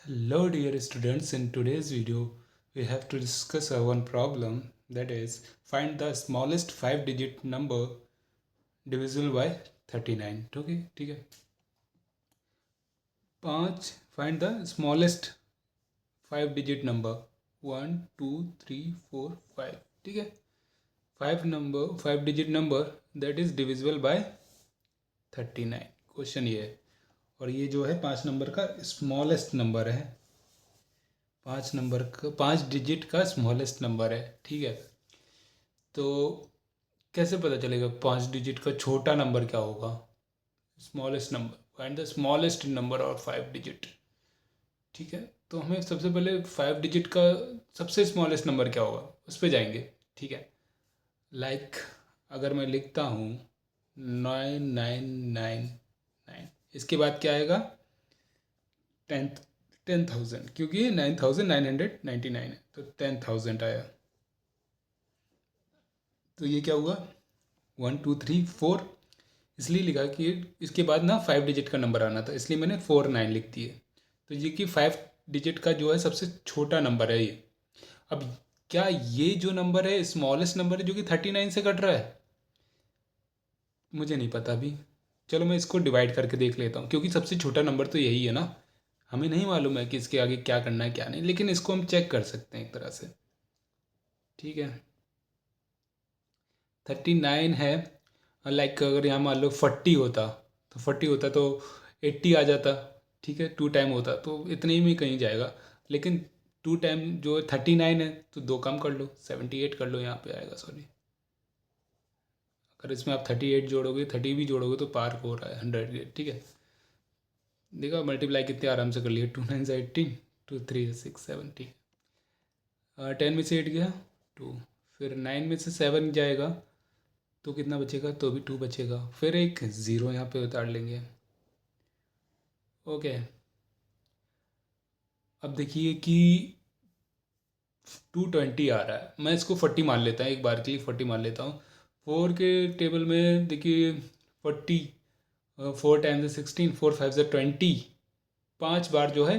Hello dear students, in today's video we have to discuss one problem, that is find the smallest 5 digit number divisible by 39. Okay, ठीक है। पाँच find the smallest 5 digit number 1 2 3 4 5, ठीक है। 5 digit number that is divisible by 39, question ये है। और ये जो है 5 नंबर का स्मॉलेस्ट नंबर है, 5 डिजिट का स्मॉलेस्ट नंबर है, ठीक है। तो कैसे पता चलेगा 5 डिजिट का छोटा नंबर क्या होगा? Smallest number, find the smallest number और 5 डिजिट, ठीक है। तो हमें सबसे पहले 5 डिजिट का सबसे स्मॉलेस्ट नंबर क्या होगा उस पर जाएंगे, ठीक है। लाइक अगर मैं लिखता हूँ 9999, इसके बाद क्या आएगा? 10,000, क्योंकि 9,999 है तो 10,000 आया। तो ये क्या हुआ? 1 2 3 4, इसलिए लिखा कि इसके बाद ना 5 डिजिट का नंबर आना था, इसलिए मैंने 49 लिख दिए। तो ये कि 5 डिजिट का जो है सबसे छोटा नंबर है ये। अब क्या ये जो नंबर है स्मॉलेस्ट नंबर है जो कि 39 से कट रहा है? मुझे नहीं पता अभी। चलो मैं इसको डिवाइड करके देख लेता हूँ, क्योंकि सबसे छोटा नंबर तो यही है ना। हमें नहीं मालूम है कि इसके आगे क्या करना है क्या नहीं, लेकिन इसको हम चेक कर सकते हैं एक तरह से, ठीक है। 39 है। लाइक अगर यहाँ मान लो 40 होता तो 80 आ जाता, ठीक है। 2 टाइम होता तो इतने ही में कहीं जाएगा, लेकिन 2 टाइम जो 39 है तो 2 कम कर लो, 78 कर लो, यहाँ पे आएगा, सॉरी। अगर इसमें आप 38 जोड़ोगे, 30 भी जोड़ोगे तो पार हो रहा है 100, ठीक है। देखो मल्टीप्लाई कितने आराम से कर लिया, 2 9 से 18, 2 3 6 7, ठीक है। 10 में से 8 गया 2, फिर 9 में से 7 जाएगा तो कितना बचेगा? तो भी 2 बचेगा, फिर एक ज़ीरो यहाँ पे उतार लेंगे। ओके, अब देखिए कि 220 आ रहा है, मैं इसको 40 मान लेता हूँ, एक बार के लिए 40 मान लेता हूँ। 4 के टेबल में देखिए 40, 4 टाइम्स 16, 4 5 से 20, 5 बार जो है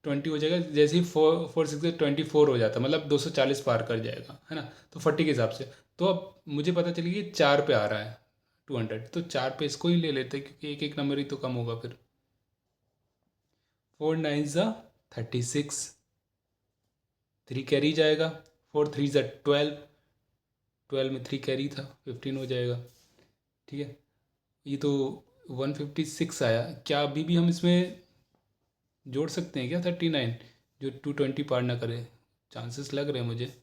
20 हो जाएगा। जैसे ही 4 4 6 से 24 हो जाता है, मतलब 240 पार कर जाएगा, है ना। तो 40 के हिसाब से तो अब मुझे पता चली कि 4 पे आ रहा है 200, तो 4 पे इसको ही ले लेते हैं, क्योंकि एक एक नंबर ही तो कम होगा फिर। 4 9 ज़ा 36, 3 कैरी जाएगा, 4 3 ज़ा 12, 12 में 3 कैरी था, 15 हो जाएगा, ठीक है। ये तो 156 आया। क्या अभी भी हम इसमें जोड़ सकते हैं क्या 39, जो 220 पार ना करे? चांसेस लग रहे हैं मुझे।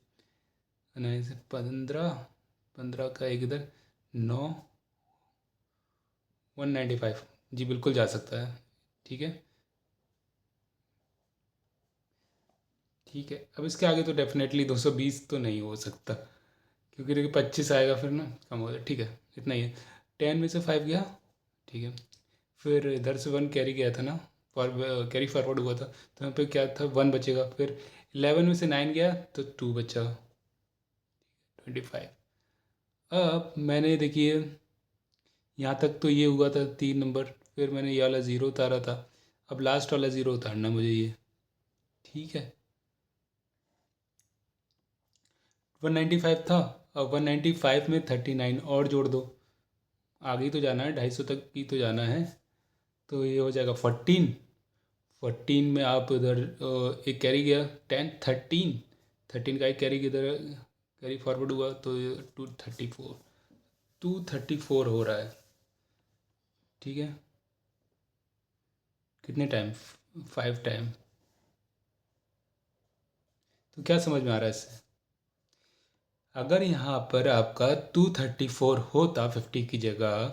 9 से 15, 15 का एक इधर 9, 195, जी बिल्कुल जा सकता है, ठीक है। ठीक है, अब इसके आगे तो डेफिनेटली 220 तो नहीं हो सकता, क्योंकि देखिए 25 आएगा फिर ना, कम हो जाए, ठीक है। इतना ही है। 10 में से 5 गया, ठीक है। फिर इधर से 1 कैरी गया था ना, फॉर कैरी फॉरवर्ड हुआ था, तो यहाँ पे क्या था? 1 बचेगा। फिर 11 में से 9 गया तो 2 बचा, 25। अब मैंने देखिए यहाँ तक तो ये हुआ था 3 नंबर, फिर मैंने ये वाला ज़ीरो उतारा था, अब लास्ट वाला ज़ीरो उतारना मुझे ये, ठीक है। 195 था, अब 195 में 39 और जोड़ दो, आगे ही तो जाना है, 250 तक ही तो जाना है। तो ये हो जाएगा 14, 14 में आप उधर एक कैरी गया, 10 13, 13 का एक कैरी किधर कैरी फॉरवर्ड हुआ तो 234, 234 हो रहा है, ठीक है। कितने टाइम? 5 टाइम। तो क्या समझ में आ रहा है इससे? अगर यहाँ पर आपका 234 होता 50 की जगह,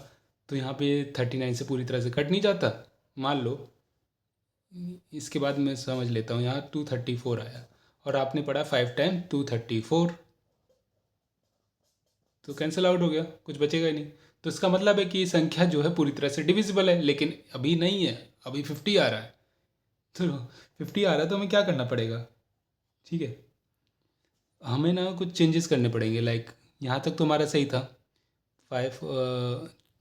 तो यहाँ पे 39 से पूरी तरह से कट नहीं जाता, मान लो। इसके बाद मैं समझ लेता हूँ, यहाँ 234 आया और आपने पढ़ा 5 टाइम 234, तो कैंसिल आउट हो गया, कुछ बचेगा ही नहीं। तो इसका मतलब है कि ये संख्या जो है पूरी तरह से डिविजिबल है, लेकिन अभी नहीं है, अभी 50 आ रहा है। तो 50 आ रहा है तो हमें क्या करना पड़ेगा, ठीक है। हमें ना कुछ चेंजेस करने पड़ेंगे, लाइक यहाँ तक तो हमारा सही था, 5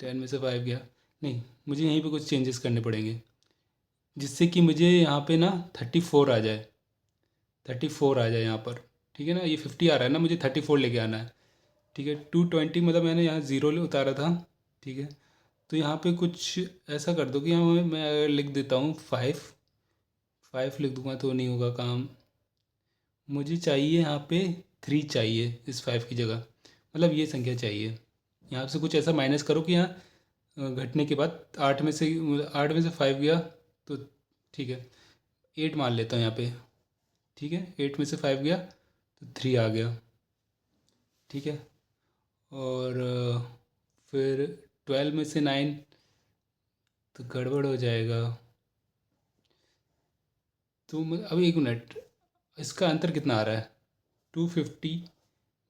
10 में से 5 गया, नहीं मुझे यहीं पे कुछ चेंजेस करने पड़ेंगे। जिससे कि मुझे यहाँ पे ना 34 आ जाए, 34 आ जाए यहाँ पर। ठीक है ना, ये 50 आ रहा है ना, मुझे 34 लेके आना है। ठीक है, 220 मतलब मैंने यहाँ ज़ीरो उतारा था। ठीक है, तो यहाँ पे कुछ ऐसा कर दो कि यहाँ मैं अगर लिख देता हूँ 5 लिख दूंगा तो नहीं होगा काम। मुझे चाहिए यहाँ पे 3 चाहिए इस 5 की जगह, मतलब ये संख्या चाहिए। यहाँ से कुछ ऐसा माइनस करो कि यहाँ घटने के बाद 8 में से 5 गया तो ठीक है, 8 मान लेता हूँ यहाँ पे। ठीक है, 8 में से 5 गया तो 3 आ गया। ठीक है, और फिर 12 में से 9 तो गड़बड़ हो जाएगा। तो अब एक मिनट, इसका अंतर कितना आ रहा है? 250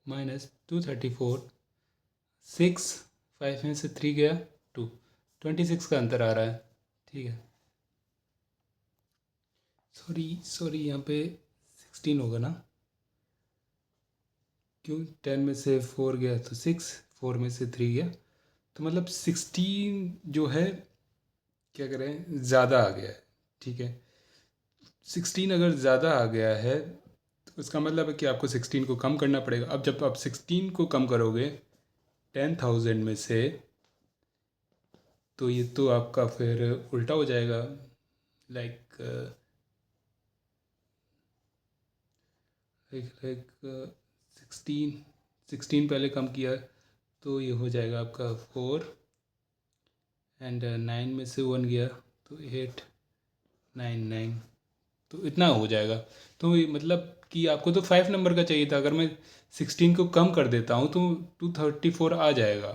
माइनस 234, 6, 5 में से 3 गया 2, 26 का अंतर आ रहा है। ठीक है, सॉरी यहाँ पे 16 होगा ना, क्यों? 10 में से 4 गया तो 6, 4 में से 3 गया तो मतलब 16 जो है, क्या करें, ज़्यादा आ गया है। ठीक है, 16 अगर ज़्यादा आ गया है तो उसका मतलब है कि आपको 16 को कम करना पड़ेगा। अब जब आप 16 को कम करोगे 10,000 में से, तो ये तो आपका फिर उल्टा हो जाएगा। लाइक लाइक 16 पहले कम किया तो ये हो जाएगा आपका 4, एंड 9 में से 1 गया तो 8, 9, तो इतना हो जाएगा। तो ये मतलब कि आपको तो 5 नंबर का चाहिए था, अगर मैं 16 को कम कर देता हूँ तो 234 आ जाएगा,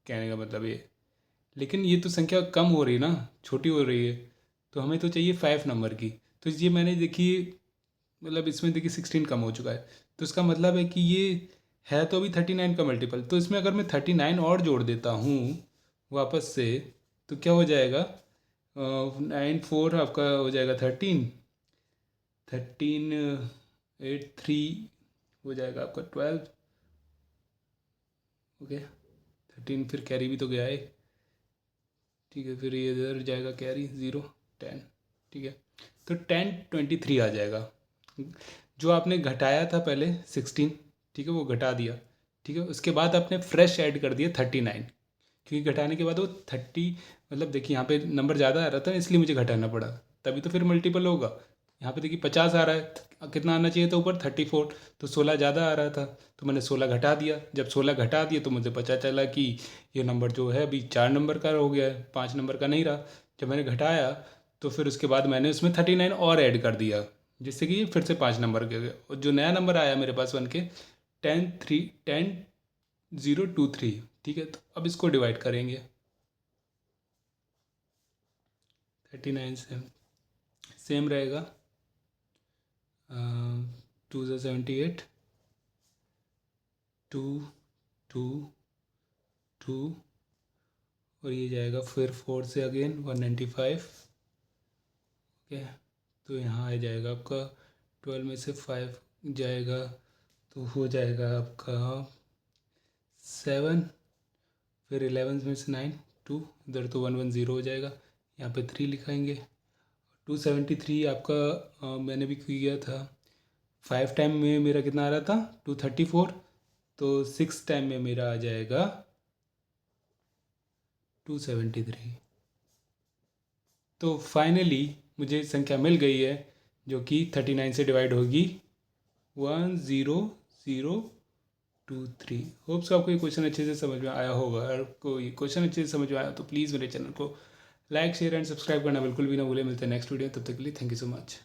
कहने का मतलब ये। लेकिन ये तो संख्या कम हो रही है ना, छोटी हो रही है, तो हमें तो चाहिए 5 नंबर की। तो ये मैंने देखी, मतलब इसमें देखिए 16 कम हो चुका है, तो इसका मतलब है कि ये है तो अभी 39 का मल्टीपल। तो इसमें अगर मैं 39 और जोड़ देता हूँ वापस से, तो क्या हो जाएगा? 9 4 आपका हो जाएगा 13, 8 3 हो जाएगा आपका 12। ओके, 13 फिर कैरी भी तो गया है। ठीक है, फिर ये इधर जाएगा कैरी 0, 10। ठीक है, तो 1023 आ जाएगा। जो आपने घटाया था पहले 16, ठीक है, वो घटा दिया। ठीक है, उसके बाद आपने फ्रेश ऐड कर दिया 39, क्योंकि घटाने के बाद वो 30, मतलब देखिए यहाँ पे नंबर ज़्यादा आ रहा था ना, इसलिए मुझे घटाना पड़ा, तभी तो फिर मल्टीपल होगा। यहाँ पे देखिए 50 आ रहा है, कितना आना चाहिए था ऊपर? 34, तो 16 ज़्यादा आ रहा था, तो मैंने 16 घटा दिया। जब 16 घटा दिए तो मुझे पता चला कि ये नंबर जो है अभी 4 नंबर का हो गया है, 5 नंबर का नहीं रहा। जब मैंने घटाया तो फिर उसके बाद मैंने उसमें 39 और ऐड कर दिया, जिससे कि ये फिर से 5 नंबर के हो गए। और जो नया नंबर आया मेरे पास बन के 10,023। ठीक है, तो अब इसको डिवाइड करेंगे 39 से, सेम रहेगा। 2 ज़ा 78, 2 2 2, और ये जाएगा फिर 4 से अगेन 195। ओके, तो यहाँ आ जाएगा आपका 12 में से 5 जाएगा तो हो जाएगा आपका 7, फिर 11 में से 9, 2, इधर तो 110 हो जाएगा, यहाँ पे 3 लिखाएंगे। 273 आपका मैंने भी किया था। 5 टाइम में मेरा कितना आ रहा था? 234, तो 6 टाइम में मेरा आ जाएगा 273। तो फाइनली मुझे संख्या मिल गई है जो कि 39 से डिवाइड होगी 10023। होप्स आपको ये क्वेश्चन अच्छे से समझ में आया होगा। अगर कोई क्वेश्चन अच्छे से समझ में आया तो प्लीज़ मेरे चैनल को लाइक शेयर एंड सब्सक्राइब करना बिल्कुल भी ना भूलें। मिलते हैं नेक्स्ट वीडियो, तब तक के लिए थैंक यू सो मच।